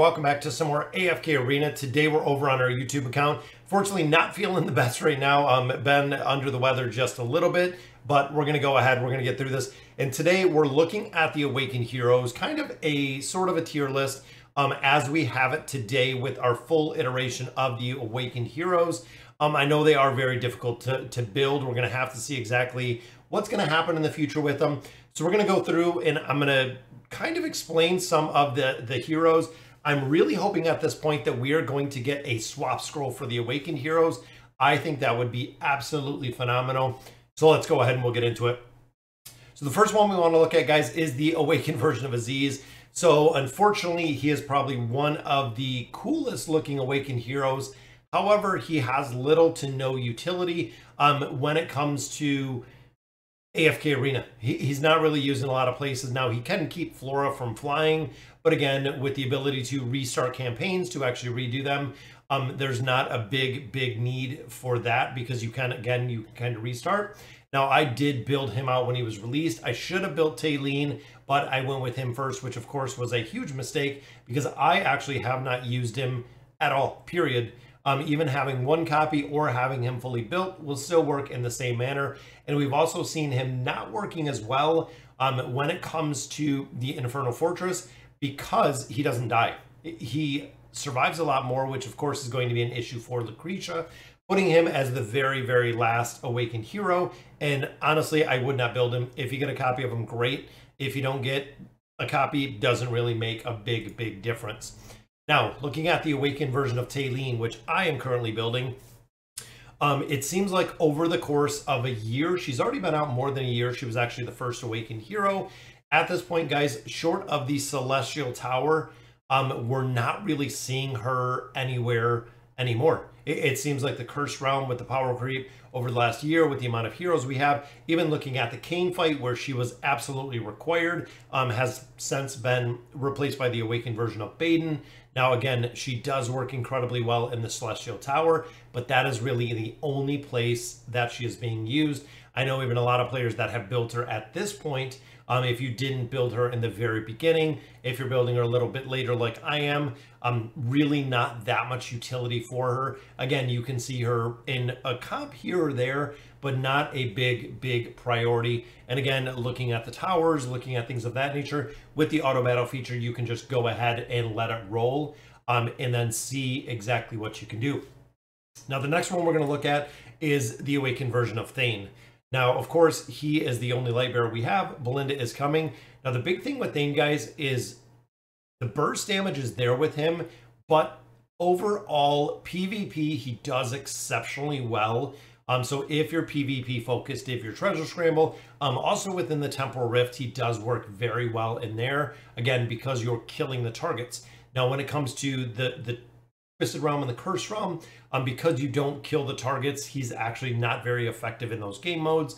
welcome back to some more AFK Arena. Today we're over on our YouTube account. Fortunately, not feeling the best right now. Been under the weather just a little bit, but we're gonna go ahead, we're gonna get through this. And today we're looking at the Awakened Heroes, kind of a sort of a tier list as we have it today with our full iteration of the Awakened Heroes. I know they are very difficult to build. We're gonna have to see exactly what's gonna happen in the future with them. So we're gonna go through and I'm gonna kind of explain some of the heroes. I'm really hoping at this point that we are going to get a swap scroll for the Awakened Heroes. I think that would be absolutely phenomenal. So let's go ahead and we'll get into it. So the first one we want to look at, guys, is the Awakened version of Aziz. So unfortunately, he is probably one of the coolest looking Awakened Heroes. However, he has little to no utility when it comes to AFK Arena. He's not really used in a lot of places. Now, he can keep Flora from flying, but again, with the ability to restart campaigns, to actually redo them, there's not a big need for that because you can, again, you can kind of restart. Now, I did build him out when he was released. I should have built Taylene, but I went with him first, which of course was a huge mistake because I actually have not used him at all, period. Even having one copy or having him fully built will still work in the same manner. And we've also seen him not working as well when it comes to the Infernal Fortress because he doesn't die. He survives a lot more, which of course is going to be an issue for Lucretia, putting him as the very last Awakened hero. And honestly, I would not build him. If you get a copy of him, great. If you don't get a copy, doesn't really make a big difference. Now, looking at the Awakened version of Taylene, which I am currently building, it seems like over the course of a year, she's already been out more than a year. She was actually the first Awakened hero. At this point, guys, short of the Celestial Tower, we're not really seeing her anywhere anymore. It seems like the Cursed Realm with the power creep over the last year with the amount of heroes we have, even looking at the Kane fight where she was absolutely required, has since been replaced by the Awakened version of Baden. Now, again, she does work incredibly well in the Celestial Tower, but that is really the only place that she is being used. I know even a lot of players that have built her at this point, if you didn't build her in the very beginning, if you're building her a little bit later like I am, really not that much utility for her. Again, you can see her in a comp here or there, but not a big priority. And again, looking at the towers, looking at things of that nature, with the auto battle feature, you can just go ahead and let it roll and then see exactly what you can do. Now, the next one we're going to look at is the Awakened version of Thane. Now, of course, he is the only light bearer we have. Belinda is coming. Now, the big thing with Thane, guys, is the burst damage is there with him, but overall PvP, he does exceptionally well. So if you're PvP focused, if you're treasure scramble, also within the Temporal Rift, he does work very well in there. Again, because you're killing the targets. Now, when it comes to the Twisted Realm and the Cursed Realm, because you don't kill the targets, he's actually not very effective in those game modes,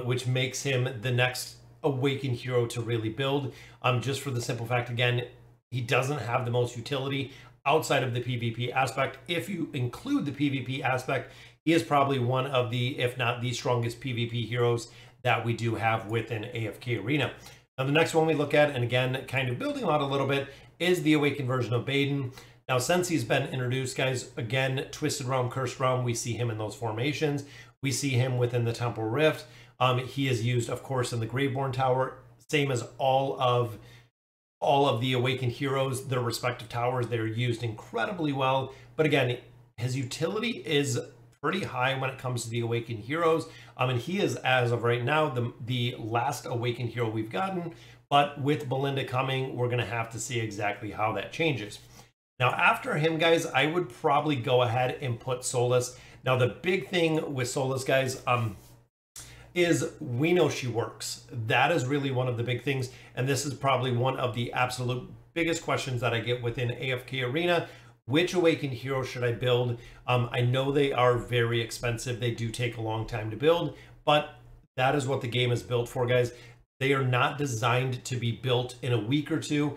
which makes him the next Awakened hero to really build, just for the simple fact, again, he doesn't have the most utility outside of the PvP aspect. If you include the PvP aspect, he is probably one of the, if not the strongest PvP heroes that we do have within AFK Arena. Now, the next one we look at, and again, kind of building on a little bit, is the Awakened version of Baden. Now, since he's been introduced, guys, again, Twisted Realm, Cursed Realm, we see him in those formations. We see him within the Temporal Rift. He is used, of course, in the Graveborn Tower, same as all of the Awakened heroes, their respective towers. They're used incredibly well. But again, his utility is pretty high when it comes to the Awakened heroes. And he is, as of right now, the last Awakened hero we've gotten. But with Belinda coming, we're going to have to see exactly how that changes. Now, after him, guys, I would probably go ahead and put Solus. Now, the big thing with Solus, guys, is we know she works. That is really one of the big things. And this is probably one of the absolute biggest questions that I get within AFK Arena. Which Awakened hero should I build? I know they are very expensive. They do take a long time to build, but that is what the game is built for, guys. They are not designed to be built in a week or two.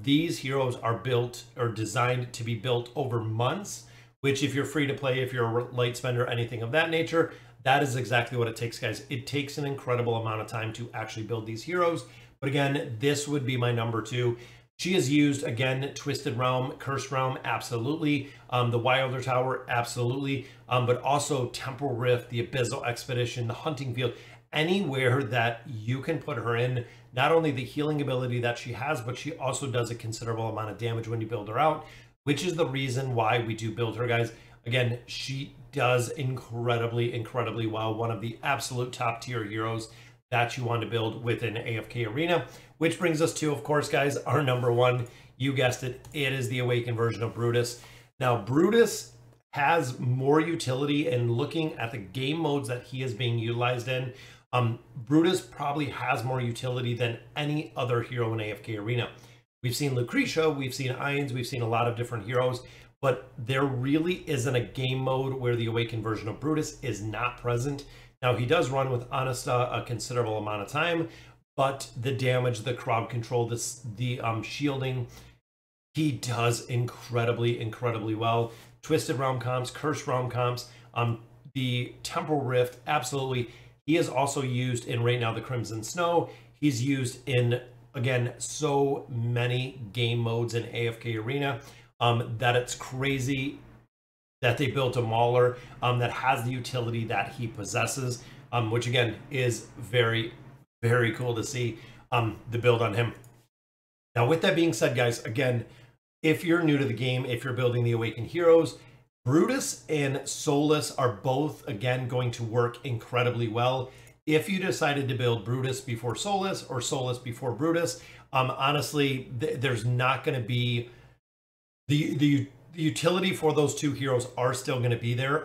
These heroes are built or designed to be built over months, which if you're free to play, if you're a light spender, anything of that nature, that is exactly what it takes, guys. It takes an incredible amount of time to actually build these heroes. But again, this would be my number 2. She is used, again, Twisted Realm, Cursed Realm, absolutely. The Wilder Tower, absolutely. But also Temporal Rift, the Abyssal Expedition, the Hunting Field, anywhere that you can put her in. Not only the healing ability that she has, but she also does a considerable amount of damage when you build her out, which is the reason why we do build her, guys. Again, she does incredibly well. One of the absolute top tier heroes that you want to build within AFK Arena, which brings us to, of course, guys, our number one. You guessed it, it is the Awakened version of Brutus. Now, Brutus has more utility in looking at the game modes that he is being utilized in. Brutus probably has more utility than any other hero in AFK Arena. We've seen Lucretia, we've seen Irons, we've seen a lot of different heroes, but there really isn't a game mode where the Awakened version of Brutus is not present. Now, he does run with Honesta a considerable amount of time, but the damage, the crowd control, the shielding, he does incredibly well. Twisted Realm comps, Cursed Realm comps, the Temporal Rift, absolutely. He is also used in right now the Crimson Snow. He's used in, again, so many game modes in AFK Arena that it's crazy that they built a Mauler that has the utility that he possesses, which again is very cool to see the build on him. Now, with that being said, guys, again, if you're new to the game, if you're building the Awakened heroes, Brutus and Solus are both, again, going to work incredibly well. If you decided to build Brutus before Solus or Solus before Brutus, honestly, there's not going to be the utility for those two heroes are still going to be there.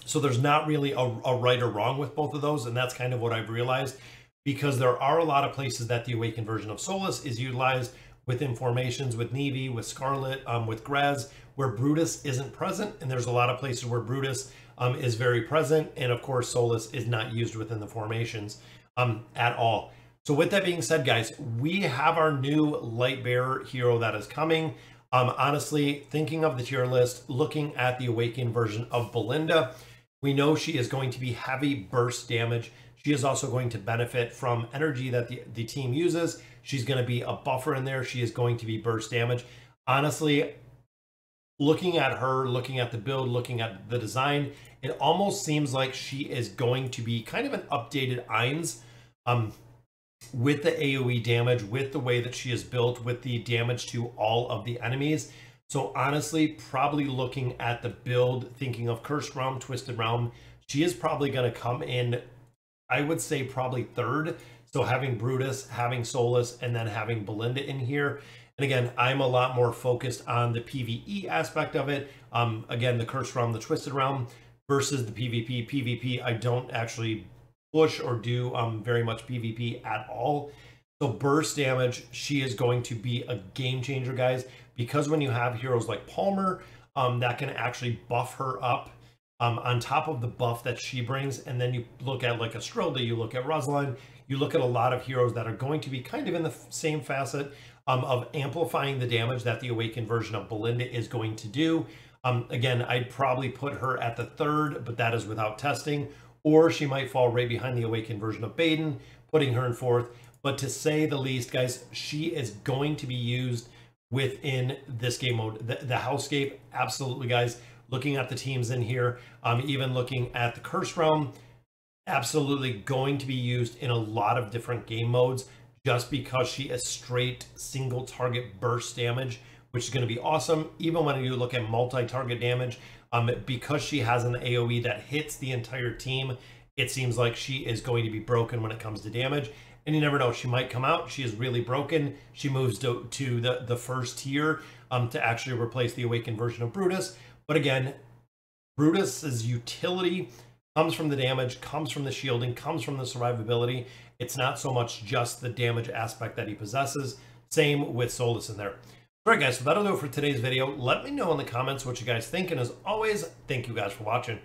So there's not really a right or wrong with both of those, and that's kind of what I've realized, because there are a lot of places that the Awakened version of Solus is utilized within formations, with Neve, with Scarlet, with Grez, where Brutus isn't present, and there's a lot of places where Brutus is very present, and of course Solus is not used within the formations at all. So with that being said, guys, we have our new Lightbearer hero that is coming. Honestly, thinking of the tier list, looking at the Awakened version of Belinda, we know she is going to be heavy burst damage. She is also going to benefit from energy that the team uses. She's going to be a buffer in there. She is going to be burst damage. Honestly, looking at her, looking at the build, looking at the design, it almost seems like she is going to be kind of an updated Ainz, with the AoE damage, with the way that she is built, with the damage to all of the enemies. So honestly, probably looking at the build, thinking of Cursed Realm, Twisted Realm, she is probably going to come in, I would say probably third. So having Brutus, having Solus, and then having Belinda in here. And again, I'm a lot more focused on the PvE aspect of it. Again, the Cursed Realm, the Twisted Realm versus the PvP. PvP, I don't actually push or do very much PvP at all. So burst damage, she is going to be a game changer, guys, because when you have heroes like Palmer that can actually buff her up on top of the buff that she brings, and then you look at like Estrilda, you look at Rosalind, you look at a lot of heroes that are going to be kind of in the same facet of amplifying the damage that the Awakened version of Belinda is going to do. Again, I'd probably put her at the third, but that is without testing. Or she might fall right behind the Awakened version of Baden, putting her in fourth. But to say the least, guys, she is going to be used within this game mode. The Hellscape, absolutely, guys. Looking at the teams in here, even looking at the Cursed Realm, absolutely going to be used in a lot of different game modes, just because she is straight single target burst damage, which is going to be awesome. Even when you look at multi-target damage, because she has an AoE that hits the entire team, it seems like she is going to be broken when it comes to damage. And you never know, she might come out, she is really broken, she moves to the first tier to actually replace the Awakened version of Brutus. But again, Brutus's utility comes from the damage, comes from the shielding, comes from the survivability. It's not so much just the damage aspect that he possesses. Same with Solus in there. Alright guys, so that'll do it for today's video. Let me know in the comments what you guys think, and as always, thank you guys for watching.